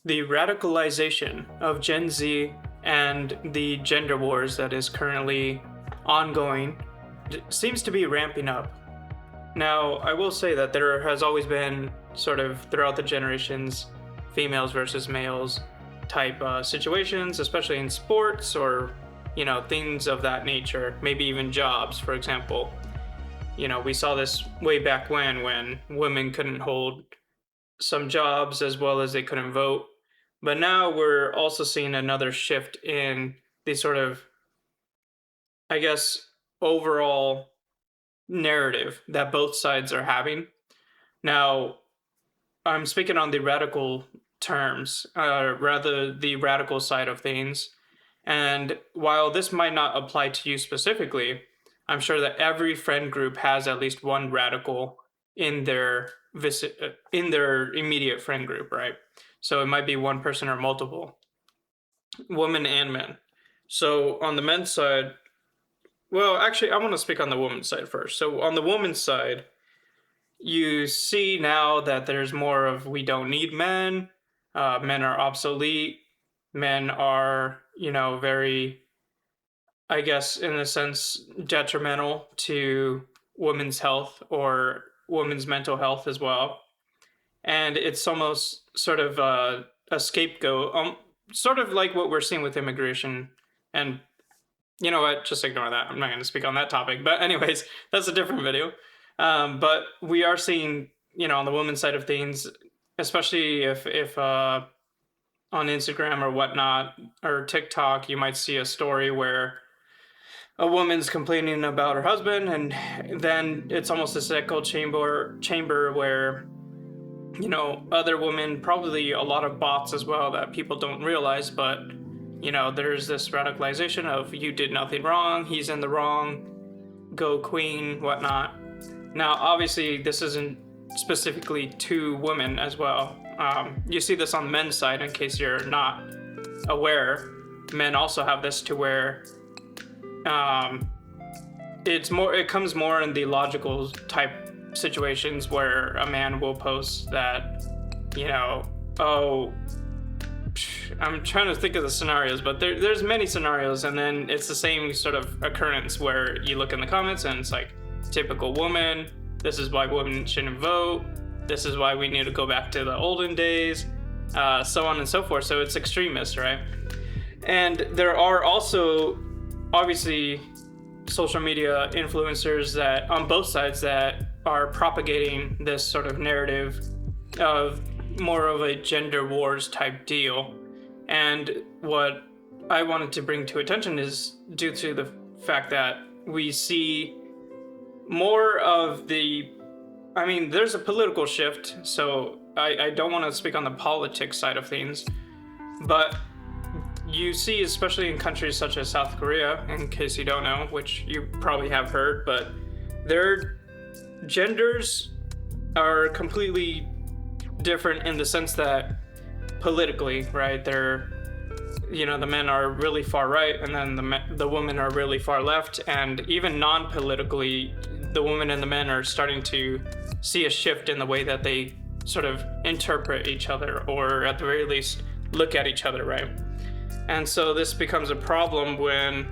the radicalization of Gen Z and the gender wars that is currently ongoing seems to be ramping up. Now, I will say that there has always been sort of throughout the generations females versus males type situations, especially in sports or things of that nature, maybe even jobs, for example. We saw this way back when women couldn't hold some jobs as well as they couldn't vote. But now we're also seeing another shift in the sort of, I guess, overall narrative that both sides are having. Now, I'm speaking on the radical terms, rather the radical side of things. And while this might not apply to you specifically, I'm sure that every friend group has at least one radical in their in their immediate friend group, right? So it might be one person or multiple, women and men. So on the men's side, well, actually, I want to speak on the woman's side first. So on the woman's side, you see now that there's more of we don't need men, men are obsolete, men are, very, I guess, in a sense, detrimental to women's health or women's mental health as well. And it's almost sort of a scapegoat, sort of like what we're seeing with immigration. And you know what? Just ignore that. I'm not going to speak on that topic. But, anyways, that's a different video. But we are seeing, on the women's side of things, especially if on Instagram or whatnot or TikTok, you might see a story where a woman's complaining about her husband, and then it's almost this echo chamber where other women, probably a lot of bots as well that people don't realize, but there's this radicalization of you did nothing wrong, he's in the wrong, go queen, whatnot. Now, obviously, this isn't specifically to women as well. You see this on the men's side, in case you're not aware. Men also have this to where it comes more in the logical type situations where a man will post that, oh, I'm trying to think of the scenarios, but there's many scenarios, and then it's the same sort of occurrence where you look in the comments and it's like, typical woman, this is why women shouldn't vote, this is why we need to go back to the olden days, so on and so forth. So it's extremist, right? And there are also, obviously, social media influencers that on both sides that are propagating this sort of narrative of more of a gender wars type deal. And what I wanted to bring to attention is due to the fact that we see more of there's a political shift, so I don't want to speak on the politics side of things, but you see, especially in countries such as South Korea, in case you don't know, which you probably have heard, but their genders are completely different in the sense that politically, right? They're, the men are really far right, and then the women are really far left, and even non-politically, the women and the men are starting to see a shift in the way that they sort of interpret each other, or at the very least, look at each other, right? And so this becomes a problem when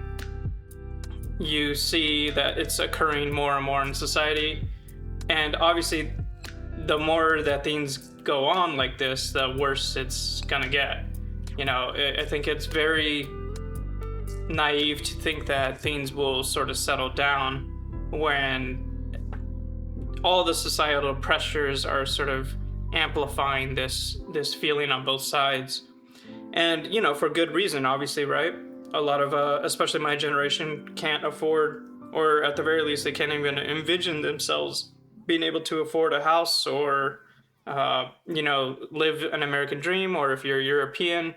you see that it's occurring more and more in society. And obviously, the more that things go on like this, the worse it's gonna get. I think it's very naive to think that things will sort of settle down when all the societal pressures are sort of amplifying this feeling on both sides. And, for good reason, obviously, right? A lot of, especially my generation, can't afford, or at the very least, they can't even envision themselves being able to afford a house or, live an American dream, or if you're European,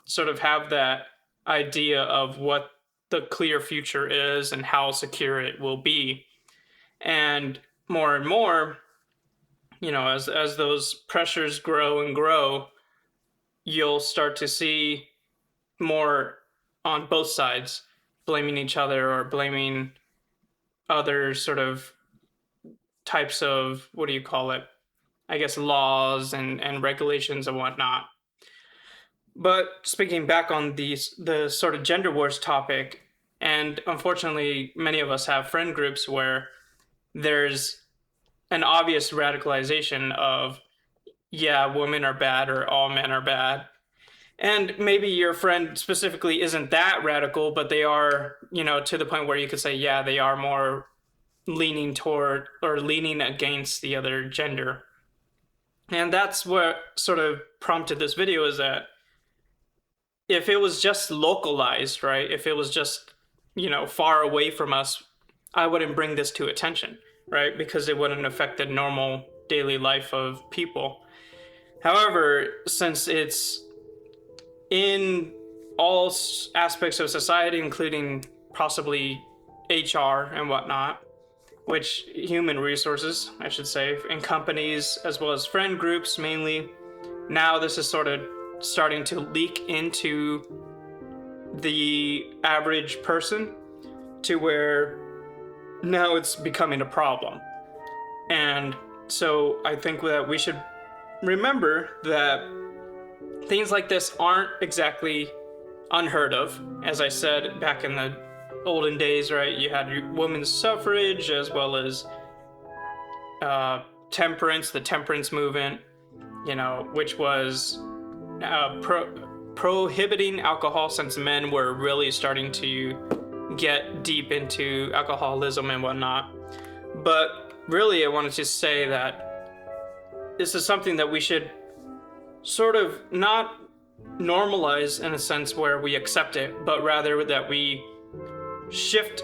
sort of have that idea of what the clear future is and how secure it will be. And more, as those pressures grow and grow, you'll start to see more on both sides blaming each other or blaming other sort of types of, what do you call it? I guess laws and regulations and whatnot. But speaking back on the sort of gender wars topic, and unfortunately, many of us have friend groups where there's an obvious radicalization of, yeah, women are bad or all men are bad. And maybe your friend specifically isn't that radical, but they are, to the point where you could say, yeah, they are more leaning toward or leaning against the other gender. And that's what sort of prompted this video, is that if it was just localized, right? If it was just, far away from us, I wouldn't bring this to attention, right? Because it wouldn't affect the normal daily life of people. However, since it's in all aspects of society, including possibly HR and whatnot, which human resources, I should say, in companies as well as friend groups mainly, now this is sort of starting to leak into the average person to where now it's becoming a problem. And so I think that we should remember that things like this aren't exactly unheard of. As I said, back in the olden days, right, you had women's suffrage as well as temperance, the temperance movement, which was prohibiting alcohol, since men were really starting to get deep into alcoholism and whatnot. But really, I wanted to say that this is something that we should sort of not normalize in a sense where we accept it, but rather that we shift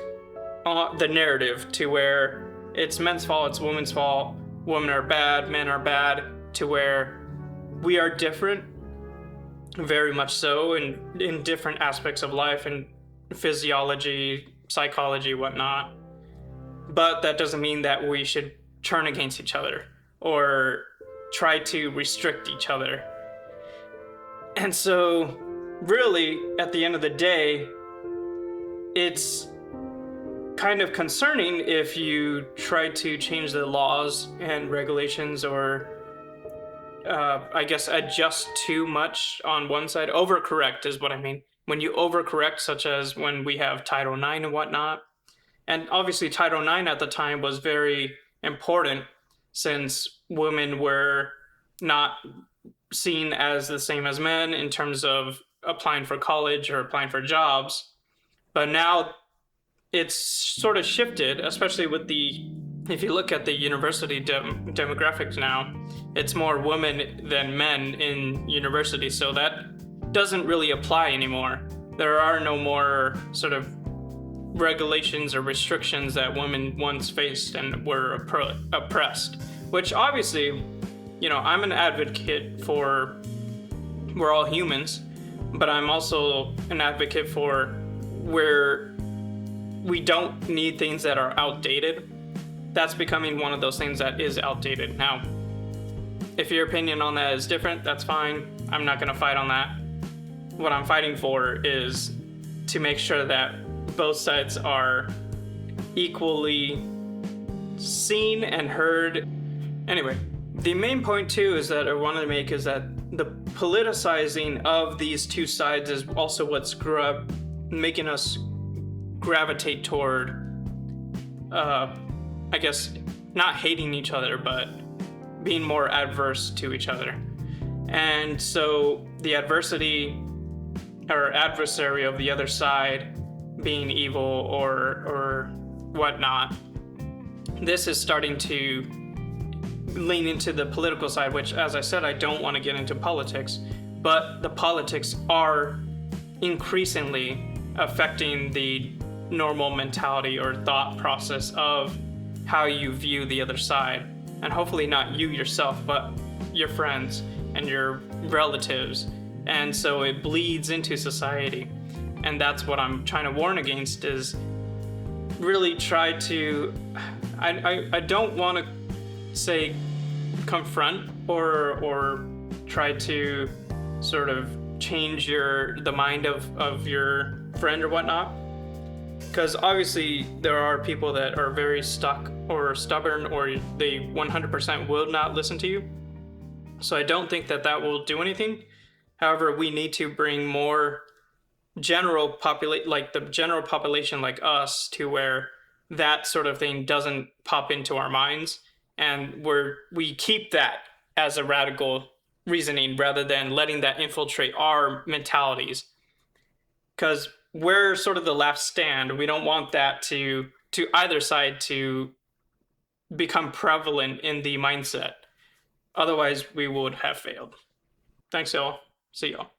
the narrative to where it's men's fault, it's women's fault, women are bad, men are bad, to where we are different, very much so, in different aspects of life and physiology, psychology, whatnot. But that doesn't mean that we should turn against each other or try to restrict each other. And so, really, at the end of the day, it's kind of concerning if you try to change the laws and regulations, or I guess adjust too much on one side. Overcorrect is what I mean. When you overcorrect, such as when we have Title IX and whatnot. And obviously Title IX at the time was very important, since women were not seen as the same as men in terms of applying for college or applying for jobs. But now it's sort of shifted, especially with if you look at the university demographics now, it's more women than men in university. So that doesn't really apply anymore. There are no more sort of regulations or restrictions that women once faced and were oppressed, which obviously, I'm an advocate for, we're all humans, but I'm also an advocate for where we don't need things that are outdated. That's becoming one of those things that is outdated. Now, if your opinion on that is different, that's fine. I'm not going to fight on that. What I'm fighting for is to make sure that both sides are equally seen and heard. Anyway, the main point too is that I wanted to make is that the politicizing of these two sides is also what's making us gravitate toward, I guess, not hating each other, but being more adverse to each other. And so the adversity or adversary of the other side being evil or whatnot, this is starting to lean into the political side, which, as I said, I don't want to get into politics, but the politics are increasingly affecting the normal mentality or thought process of how you view the other side. And hopefully not you yourself, but your friends and your relatives. And so it bleeds into society. And that's what I'm trying to warn against, is really try to, I don't want to say confront or try to sort of change the mind of your friend or whatnot. Because obviously there are people that are very stuck or stubborn, or they 100% will not listen to you. So I don't think that will do anything. However, we need to bring more general populate like the general population like us to where that sort of thing doesn't pop into our minds, and we keep that as a radical reasoning rather than letting that infiltrate our mentalities, because we're sort of the left stand. We don't want that to either side to become prevalent in the mindset. Otherwise, we would have failed. Thanks, y'all. See y'all.